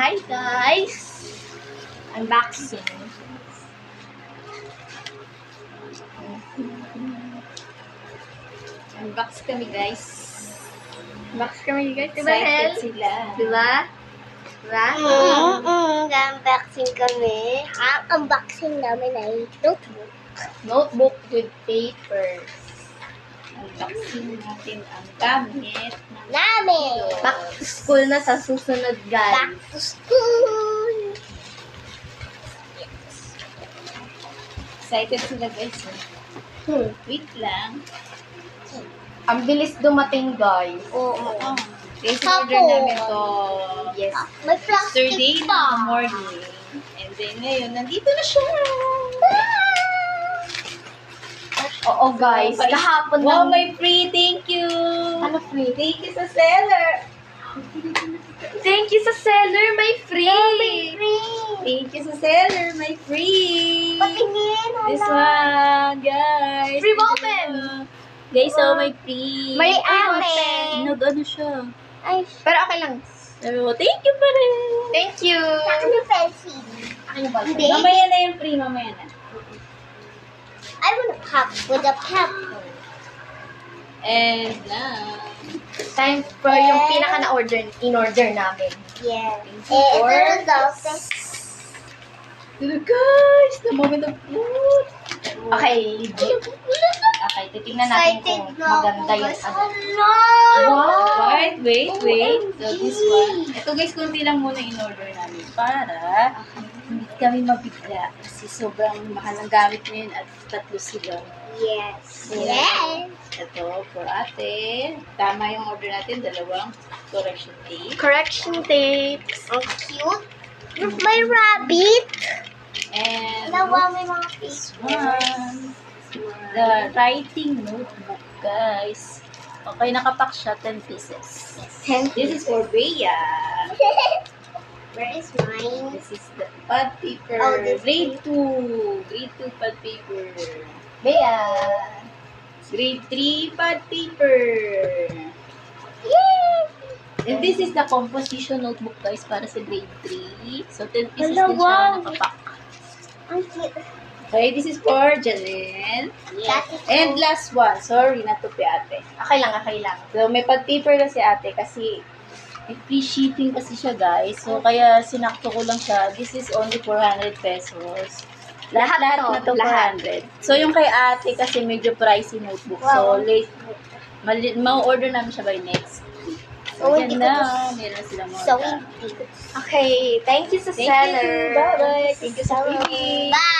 Hi guys! Unboxing. Unbox kami guys. Unbox kami guys. Diba, Hel? Excited sila. Diba? Diba? Unboxing kami. Ang unboxing namin ay notebook. Notebook with papers. Unboxing natin ang gamit ng Namin! Back to school na sa susunod Back guys. to school! excited sila guys. Wait lang. Ang bilis dumating guys. Oo. Guys, Tapo. order namin to Yes. May plastic yesterday pa. in the morning. And then ngayon, nandito na siya. Oo guys. Kahapon Wow, lang. may free. Thank you. Ano free? Thank you sa seller. Thank you sa seller. May free. Thank you sa seller. May free. Patingin, This one, guys. Free open. Guys, so may free. May amen. Nag-ano siya. Ay, Pero okay lang. Pero thank you pa rin. Thank you. sa akin yung fancy. Ano ba? Hindi. Mamaya na yung free, mamaya na. I want a cup with a pepper. And now, Time for yung pinaka na-order, in-order namin. Yeah. you for Ito na daw. guys, the moment of truth. Okay, okay, titingnan natin kung maganda yung ano. Wow! Wait. So this one. Ito guys, kunti lang muna in-order namin para hindi kami mabigla kasi sobrang mahal ang gamit ngayon at tatlo sila. Yes. Yeah. Yes. Ito, for ate. Tama yung order natin, dalawang correction tape. Correction tapes. Ang cute. May rabbit. And Nawa may mga this fish. one. The writing notebook, guys. Okay, nakapak siya, 10 pieces. 10 This is for Bea. Where is mine? This is the pad paper. Oh, this Grade 2. Grade 2 pad paper. Bea. Grade 3 pad paper. Yay! And this is the composition notebook, guys, para sa grade 3. So, 10 pieces Hello, din siya wow. nakapak. Ang cute. Okay, this is for Janelle. That is And last one. Sorry, natupi ate. Okay lang, okay lang. So, may pad paper na si ate kasi may free shipping kasi siya, guys. So, kaya sinakto ko lang siya. This is only 400 pesos. Lahat Lahat na to, to lahat. 400. So, yung kay ate kasi medyo pricey notebook. So, Wow. late. Ma-order namin siya by next week. So, So, yan hindi ko na. Meron silang mga so gamit. cute. Okay, thank you sa Thank seller. you. Bye-bye. Thank you sa Bye. free. Bye!